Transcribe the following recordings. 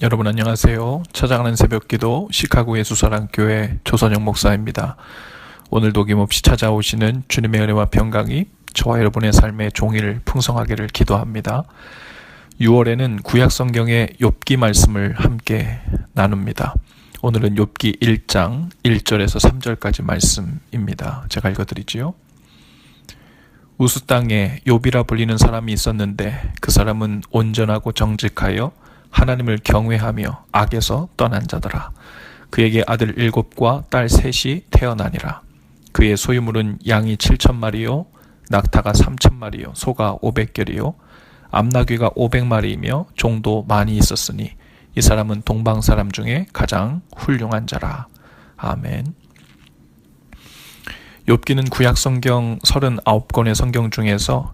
여러분 안녕하세요. 찾아가는 새벽기도 시카고의 수사랑교회 조선영 목사입니다. 오늘도 어김없이 찾아오시는 주님의 은혜와 평강이 저와 여러분의 삶의 종일 풍성하기를 기도합니다. 6월에는 구약성경의 욥기 말씀을 함께 나눕니다. 오늘은 욥기 1장 1절에서 3절까지 말씀입니다. 제가 읽어드리지요. 우스 땅에 욥이라 불리는 사람이 있었는데 그 사람은 온전하고 정직하여 하나님을 경외하며 악에서 떠난 자더라. 그에게 아들 7과 딸 3이 태어나니라. 그의 소유물은 양이 7,000마리요 낙타가 3,000마리요 소가 500결이요 암나귀가 500마리이며 종도 많이 있었으니 이 사람은 동방 사람 중에 가장 훌륭한 자라. 아멘. 욥기는 구약성경 39권의 성경 중에서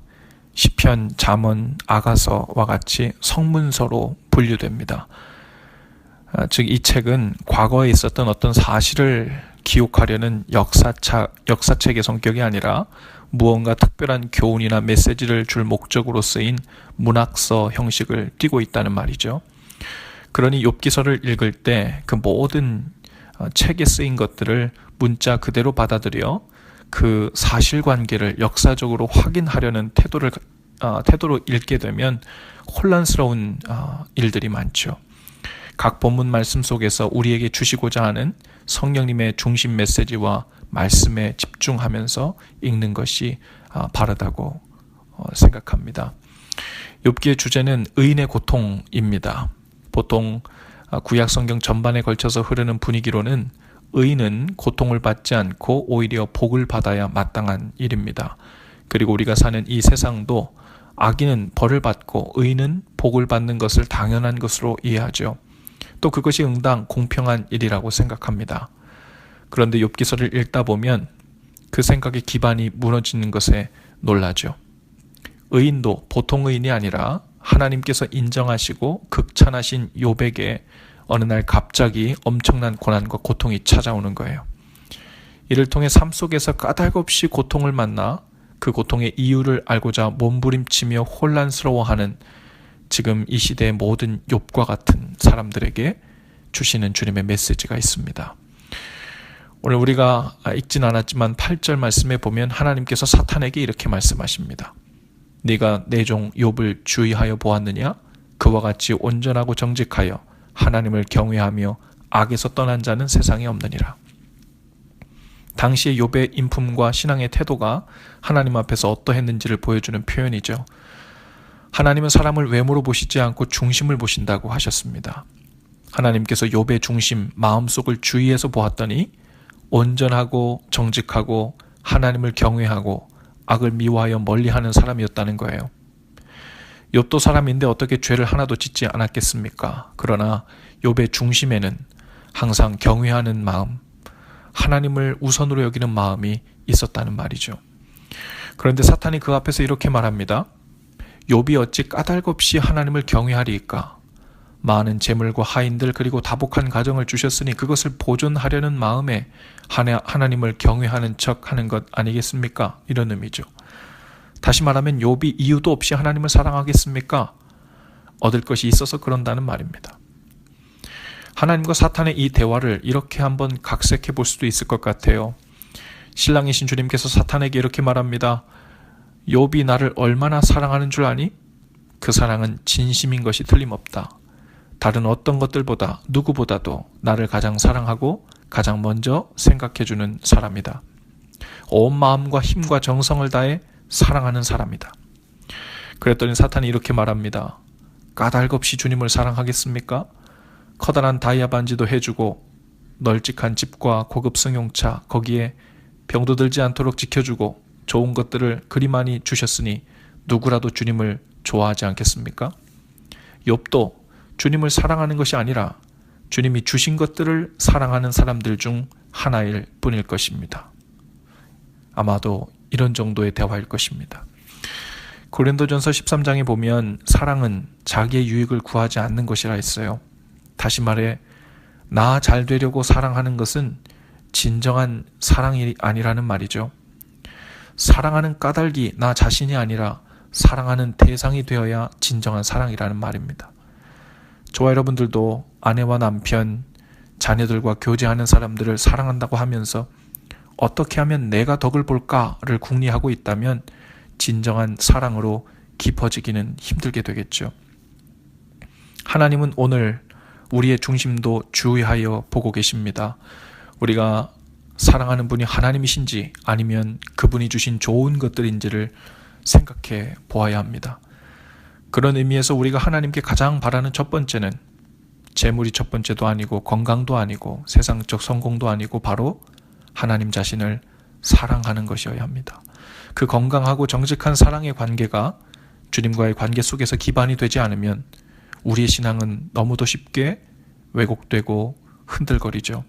시편, 잠언, 아가서와 같이 성문서로 분류됩니다. 즉 이 책은 과거에 있었던 어떤 사실을 기록하려는 역사책의 성격이 아니라 무언가 특별한 교훈이나 메시지를 줄 목적으로 쓰인 문학서 형식을 띠고 있다는 말이죠. 그러니 욥기서를 읽을 때 그 모든 책에 쓰인 것들을 문자 그대로 받아들여 그 사실관계를 역사적으로 확인하려는 태도로 읽게 되면 혼란스러운 일들이 많죠. 각 본문 말씀 속에서 우리에게 주시고자 하는 성령님의 중심 메시지와 말씀에 집중하면서 읽는 것이 바르다고 생각합니다. 욥기의 주제는 의인의 고통입니다. 보통 구약 성경 전반에 걸쳐서 흐르는 분위기로는 의인은 고통을 받지 않고 오히려 복을 받아야 마땅한 일입니다. 그리고 우리가 사는 이 세상도 악인은 벌을 받고 의인은 복을 받는 것을 당연한 것으로 이해하죠. 또 그것이 응당 공평한 일이라고 생각합니다. 그런데 욥기서를 읽다 보면 그 생각의 기반이 무너지는 것에 놀라죠. 의인도 보통 의인이 아니라 하나님께서 인정하시고 극찬하신 욥에게 어느 날 갑자기 엄청난 고난과 고통이 찾아오는 거예요. 이를 통해 삶 속에서 까닭없이 고통을 만나 그 고통의 이유를 알고자 몸부림치며 혼란스러워하는 지금 이 시대의 모든 욥과 같은 사람들에게 주시는 주님의 메시지가 있습니다. 오늘 우리가 읽진 않았지만 8절 말씀에 보면 하나님께서 사탄에게 이렇게 말씀하십니다. 네가 내 종 욥을 주의하여 보았느냐? 그와 같이 온전하고 정직하여 하나님을 경외하며 악에서 떠난 자는 세상에 없느니라. 당시의 욥의 인품과 신앙의 태도가 하나님 앞에서 어떠했는지를 보여주는 표현이죠. 하나님은 사람을 외모로 보시지 않고 중심을 보신다고 하셨습니다. 하나님께서 욥의 중심, 마음속을 주의해서 보았더니 온전하고 정직하고 하나님을 경외하고 악을 미워하여 멀리하는 사람이었다는 거예요. 욥도 사람인데 어떻게 죄를 하나도 짓지 않았겠습니까? 그러나 욥의 중심에는 항상 경외하는 마음, 하나님을 우선으로 여기는 마음이 있었다는 말이죠. 그런데 사탄이 그 앞에서 이렇게 말합니다. 욥이 어찌 까닭없이 하나님을 경외하리이까? 많은 재물과 하인들 그리고 다복한 가정을 주셨으니 그것을 보존하려는 마음에 하나님을 경외하는 척하는 것 아니겠습니까? 이런 의미죠. 다시 말하면 욥이 이유도 없이 하나님을 사랑하겠습니까? 얻을 것이 있어서 그런다는 말입니다. 하나님과 사탄의 이 대화를 이렇게 한번 각색해 볼 수도 있을 것 같아요. 신랑이신 주님께서 사탄에게 이렇게 말합니다. 욥이 나를 얼마나 사랑하는 줄 아니? 그 사랑은 진심인 것이 틀림없다. 다른 어떤 것들보다 누구보다도 나를 가장 사랑하고 가장 먼저 생각해주는 사람이다. 온 마음과 힘과 정성을 다해 사랑하는 사람이다. 그랬더니 사탄이 이렇게 말합니다. 까닭없이 주님을 사랑하겠습니까? 커다란 다이아 반지도 해주고 널찍한 집과 고급 승용차 거기에 병도 들지 않도록 지켜주고 좋은 것들을 그리 많이 주셨으니 누구라도 주님을 좋아하지 않겠습니까? 욥도 주님을 사랑하는 것이 아니라 주님이 주신 것들을 사랑하는 사람들 중 하나일 뿐일 것입니다. 아마도 이런 정도의 대화일 것입니다. 고린도전서 13장에 보면 사랑은 자기의 유익을 구하지 않는 것이라 했어요. 다시 말해 나 잘 되려고 사랑하는 것은 진정한 사랑이 아니라는 말이죠. 사랑하는 까닭이 나 자신이 아니라 사랑하는 대상이 되어야 진정한 사랑이라는 말입니다. 저와 여러분들도 아내와 남편, 자녀들과 교제하는 사람들을 사랑한다고 하면서 어떻게 하면 내가 덕을 볼까를 궁리하고 있다면 진정한 사랑으로 깊어지기는 힘들게 되겠죠. 하나님은 오늘 우리의 중심도 주의하여 보고 계십니다. 우리가 사랑하는 분이 하나님이신지 아니면 그분이 주신 좋은 것들인지를 생각해 보아야 합니다. 그런 의미에서 우리가 하나님께 가장 바라는 첫 번째는 재물이 첫 번째도 아니고 건강도 아니고 세상적 성공도 아니고 바로 하나님 자신을 사랑하는 것이어야 합니다. 그 건강하고 정직한 사랑의 관계가 주님과의 관계 속에서 기반이 되지 않으면 우리의 신앙은 너무도 쉽게 왜곡되고 흔들거리죠.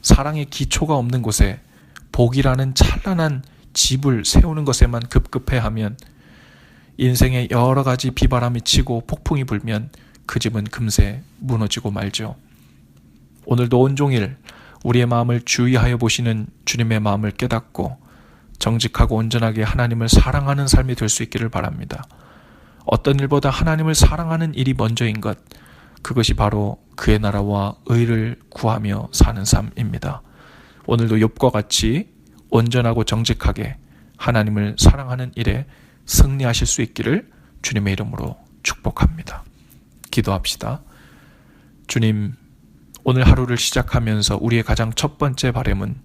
사랑의 기초가 없는 곳에 복이라는 찬란한 집을 세우는 것에만 급급해하면 인생에 여러 가지 비바람이 치고 폭풍이 불면 그 집은 금세 무너지고 말죠. 오늘도 온종일 우리의 마음을 주의하여 보시는 주님의 마음을 깨닫고 정직하고 온전하게 하나님을 사랑하는 삶이 될 수 있기를 바랍니다. 어떤 일보다 하나님을 사랑하는 일이 먼저인 것, 그것이 바로 그의 나라와 의를 구하며 사는 삶입니다. 오늘도 욥과 같이 온전하고 정직하게 하나님을 사랑하는 일에 승리하실 수 있기를 주님의 이름으로 축복합니다. 기도합시다. 주님, 오늘 하루를 시작하면서 우리의 가장 첫 번째 바람은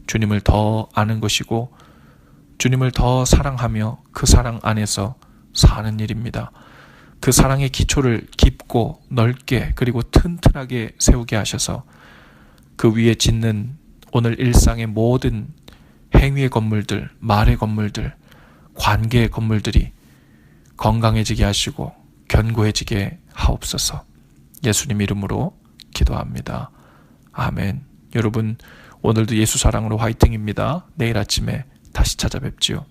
주님을 더 아는 것이고 주님을 더 사랑하며 그 사랑 안에서 사는 일입니다. 그 사랑의 기초를 깊고 넓게 그리고 튼튼하게 세우게 하셔서 그 위에 짓는 오늘 일상의 모든 행위의 건물들, 말의 건물들, 관계의 건물들이 건강해지게 하시고 견고해지게 하옵소서. 예수님 이름으로 기도합니다. 아멘. 여러분, 오늘도 예수 사랑으로 화이팅입니다. 내일 아침에 다시 찾아뵙지요.